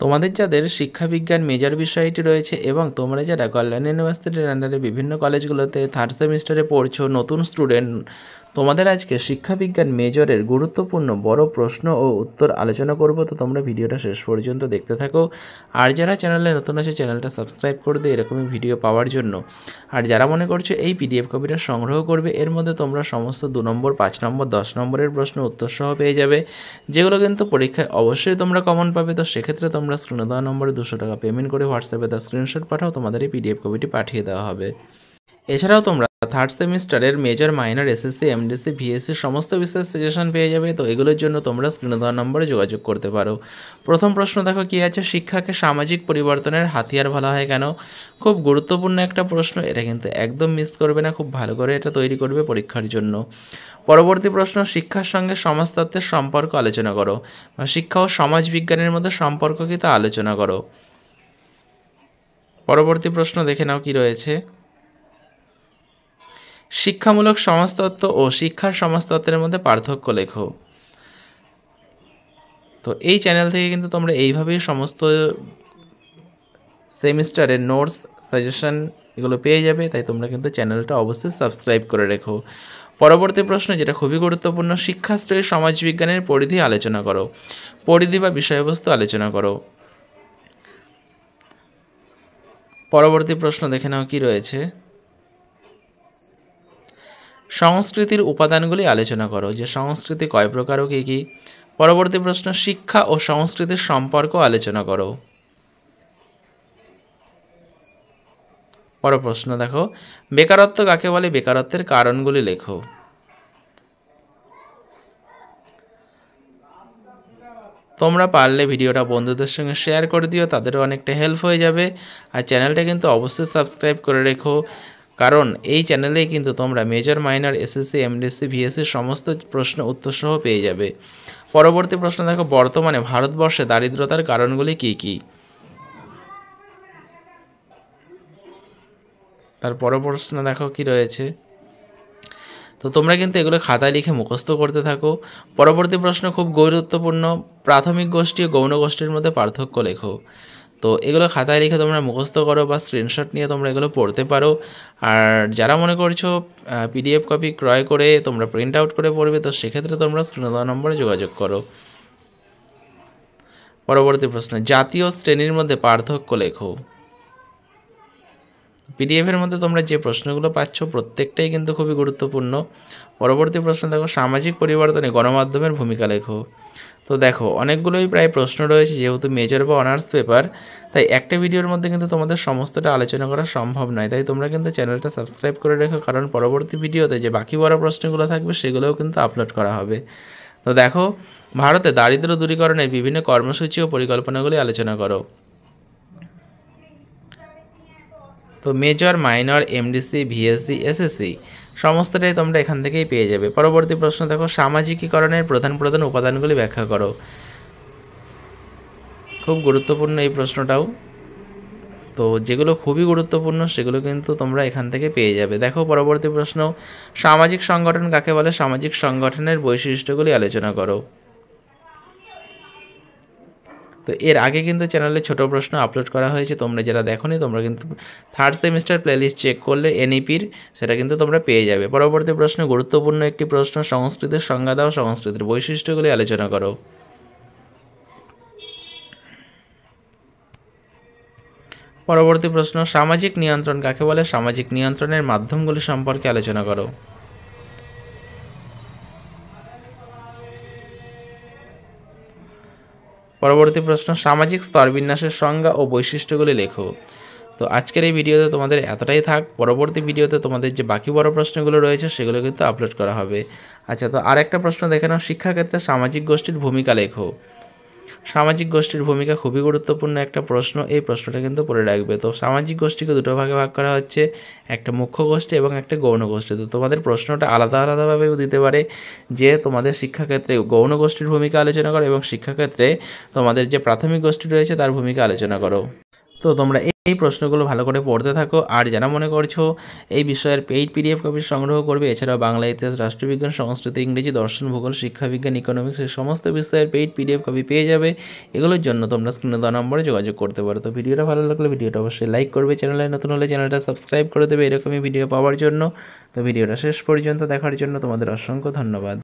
তোমাদের যাদের শিক্ষাবিজ্ঞান মেজর বিষয়টি রয়েছে এবং তোমরা যারা কল্যাণ ইউনিভার্সিটির আন্ডারে বিভিন্ন কলেজগুলোতে থার্ড সেমিস্টারে পড়ছো, নতুন স্টুডেন্ট, তোমাদের আজকে শিক্ষাবিজ্ঞান মেজরের গুরুত্বপূর্ণ বড় প্রশ্ন ও উত্তর আলোচনা করব। তো তোমরা ভিডিওটা শেষ পর্যন্ত দেখতে থাকো। আর যারা চ্যানেলে নতুন আছে চ্যানেলটা সাবস্ক্রাইব করে দিও এরকমই ভিডিও পাওয়ার জন্য। আর যারা মনে করছো এই পিডিএফ কপিটা সংগ্রহ করবে, এর মধ্যে তোমরা সমস্ত 2 নম্বর, 5 নম্বর, 10 নম্বরের প্রশ্ন উত্তর সহ পেয়ে যাবে, যেগুলো কিন্তু পরীক্ষায় অবশ্যই তোমরা কমন পাবে। তো সেক্ষেত্রে তোমরা স্ক্রিনে দেওয়া নম্বরে 200 টাকা পেমেন্ট করে হোয়াটসঅ্যাপে তার স্ক্রিনশট পাঠাও, তোমাদের এই পিডিএফ কপিটি পাঠিয়ে দেওয়া হবে। এছাড়াও তোমরা থার্ড সেমিস্টারের major, minor, SSC, MDC, VSC সমস্ত বিষয়ের সাজেশন পেয়ে যাবে। তো এগুলোর জন্য তোমরা স্ক্রিনে দেওয়া নম্বরে যোগাযোগ করতে পারো। প্রথম প্রশ্ন দেখো কি আছে, শিক্ষাকে সামাজিক পরিবর্তনের হাতিয়ার বলা হয় কেন? খুব গুরুত্বপূর্ণ একটা প্রশ্ন, এটা কিন্তু একদম মিস করবে না, খুব ভালো করে এটা তৈরি করবে পরীক্ষার জন্য। পরবর্তী প্রশ্ন, শিক্ষার সঙ্গে সমাজতত্ত্বের সম্পর্ক আলোচনা করো, বা শিক্ষা ও সমাজ বিজ্ঞানের মধ্যে সম্পর্ক কি তা আলোচনা করো। পরবর্তী প্রশ্ন দেখে নাও কি রয়েছে, শিক্ষামূলক সমাজতত্ত্ব ও শিক্ষার সমাজতত্ত্বের মধ্যে পার্থক্য লেখো। তো এই চ্যানেল থেকে কিন্তু তোমরা এইভাবেই সমস্ত সেমিস্টারের নোটস, সাজেশন এগুলো পেয়ে যাবে, তাই তোমরা কিন্তু চ্যানেলটা অবশ্যই সাবস্ক্রাইব করে রেখো। পরবর্তী প্রশ্ন, যেটা খুবই গুরুত্বপূর্ণ, শিক্ষাশ্রয়ী সমাজবিজ্ঞানের পরিধি আলোচনা করো, পরিধি বা বিষয়বস্তু আলোচনা করো। পরবর্তী প্রশ্ন দেখে নাও কি রয়েছে, সংস্কৃতির উপাদানগুলি আলোচনা করো, যে সংস্কৃতি কয় প্রকার ও কী কী। পরবর্তী প্রশ্ন, শিক্ষা ও সংস্কৃতির সম্পর্ক আলোচনা করো। পর প্রশ্ন দেখো, বেকারত্ব কাকে বলে, বেকারত্বের কারণগুলি লেখো। তোমরা পারলে ভিডিওটা বন্ধুদের সঙ্গে শেয়ার করে দিও, তাদেরও অনেকটা হেল্প হয়ে যাবে। আর চ্যানেলটা কিন্তু অবশ্যই সাবস্ক্রাইব করে রেখো, কারণ এই চ্যানেলেই কিন্তু তোমরা major, minor, SSC, MDC, VSC সমস্ত প্রশ্ন উত্তর সহ পেয়ে যাবে। পরবর্তী প্রশ্ন দেখো, বর্তমানে ভারতবর্ষে দারিদ্রতার কারণগুলি কী কী। তার পর প্রশ্ন দেখো কি রয়েছে। তো তোমরা কিন্তু এগুলো খাতায় লিখে মুখস্থ করতে থাকো। পরবর্তী প্রশ্ন খুব গুরুত্বপূর্ণ, প্রাথমিক গোষ্ঠী ও গৌণ গোষ্ঠীর মধ্যে পার্থক্য লেখো। তো এগুলো খাতায় লিখে তোমরা মুখস্থ করো বা স্ক্রিনশট নিয়ে তোমরা এগুলো পড়তে পারো। আর যারা মনে করছো পিডিএফ কপি ক্রয় করে তোমরা প্রিন্ট আউট করে পড়বে, তো সেক্ষেত্রে তোমরা স্ক্রিনে দেওয়া নম্বরে যোগাযোগ করো। পরবর্তী প্রশ্ন, জাতীয় শ্রেণীর মধ্যে পার্থক্য লেখো। পিডিএফের মধ্যে তোমরা যে প্রশ্নগুলো পাচ্ছ প্রত্যেকটাই কিন্তু খুবই গুরুত্বপূর্ণ। পরবর্তী প্রশ্ন দেখো, সামাজিক পরিবর্তনে গণমাধ্যমের ভূমিকা লেখো। তো দেখো অনেকগুলোই প্রায় প্রশ্ন রয়েছে, যেহেতু মেজর বা অনার্স পেপার, তাই একটা ভিডিওর মধ্যে কিন্তু তোমাদের সমস্তটা আলোচনা করা সম্ভব নয়, তাই তোমরা কিন্তু চ্যানেলটা সাবস্ক্রাইব করে রেখো, কারণ পরবর্তী ভিডিওতে যে বাকি বড় প্রশ্নগুলো থাকবে সেগুলোও কিন্তু আপলোড করা হবে। তো দেখো, ভারতে দারিদ্র্য দূরীকরণের বিভিন্ন কর্মসূচি ও পরিকল্পনাগুলি আলোচনা করো। তো major, minor, MDC, VSC, SSC সমস্তটাই তোমরা এখান থেকেই পেয়ে যাবে। পরবর্তী প্রশ্ন দেখো, সামাজিকীকরণের প্রধান প্রধান উপাদানগুলি ব্যাখ্যা করো। খুব গুরুত্বপূর্ণ এই প্রশ্নটাও। তো যেগুলো খুবই গুরুত্বপূর্ণ সেগুলো কিন্তু তোমরা এখান থেকে পেয়ে যাবে। দেখো পরবর্তী প্রশ্ন, সামাজিক সংগঠন কাকে বলে, সামাজিক সংগঠনের বৈশিষ্ট্যগুলি আলোচনা করো। তো এর আগে কিন্তু চ্যানেলে ছোট প্রশ্ন আপলোড করা হয়েছে, তোমরা যারা দেখোনি তোমরা কিন্তু থার্ড সেমিস্টার প্লেলিস্ট চেক করলে এনইপির সেটা কিন্তু তোমরা পেয়ে যাবে। পরবর্তী প্রশ্ন, গুরুত্বপূর্ণ একটি প্রশ্ন, সংস্কৃতির সংজ্ঞা দাও, সংস্কৃতির বৈশিষ্ট্যগুলি আলোচনা করো। পরবর্তী প্রশ্ন, সামাজিক নিয়ন্ত্রণ কাকে বলে, সামাজিক নিয়ন্ত্রণের মাধ্যমগুলি সম্পর্কে আলোচনা করো। পরবর্তী প্রশ্ন, সামাজিক স্তরবিন্যাসের সংজ্ঞা ও বৈশিষ্ট্যগুলি লেখো। তো আজকের এই ভিডিওতে তোমাদের এতটাই থাক, পরবর্তী ভিডিওতে তোমাদের যে বাকি বড় প্রশ্নগুলো রয়েছে সেগুলো কিন্তু আপলোড করা হবে। আচ্ছা, তো আরেকটা প্রশ্ন দেখে নাও, শিক্ষাক্ষেত্রে সামাজিক গোষ্ঠীর ভূমিকা লেখো। সামাজিক গোষ্ঠীর ভূমিকা খুবই গুরুত্বপূর্ণ একটা প্রশ্ন, এই প্রশ্নটা কিন্তু পড়ে রাখবে। তো সামাজিক গোষ্ঠীকে দুটো ভাগে ভাগ করা হচ্ছে, একটা মুখ্য গোষ্ঠী এবং একটা গৌণ গোষ্ঠী। তো তোমাদের প্রশ্নটা আলাদা আলাদাভাবেও দিতে পারে, যে তোমাদের শিক্ষাক্ষেত্রে গৌণ গোষ্ঠীর ভূমিকা আলোচনা করো এবং শিক্ষাক্ষেত্রে তোমাদের যে প্রাথমিক গোষ্ঠী রয়েছে তার ভূমিকা আলোচনা করো। তো তোমরা এই প্রশ্নগুলো ভালো করে পড়তে থাকো। আর যারা মনে করছো এই বিষয়ের পেইড পিডিএফ কপি সংগ্রহ করবে, এছাড়াও বাংলা, ইতিহাস, রাষ্ট্রবিজ্ঞান, সংস্কৃত, ইংরেজি, দর্শন, ভূগোল, শিক্ষাবিজ্ঞান, ইকোনমিক্স এই সমস্ত বিষয়ের পেইড পিডিএফ কপি পেয়ে যাবে। এগুলোর জন্য তোমরা স্ক্রিনে দেওয়া নম্বরে যোগাযোগ করতে পারো। তো ভিডিওটা ভালো লাগলে ভিডিওটা অবশ্যই লাইক করবে, চ্যানেলে নতুন হলে চ্যানেলটা সাবস্ক্রাইব করে দেবে এরকমই ভিডিও পাওয়ার জন্য। তো ভিডিওটা শেষ পর্যন্ত দেখার জন্য তোমাদের অসংখ্য ধন্যবাদ।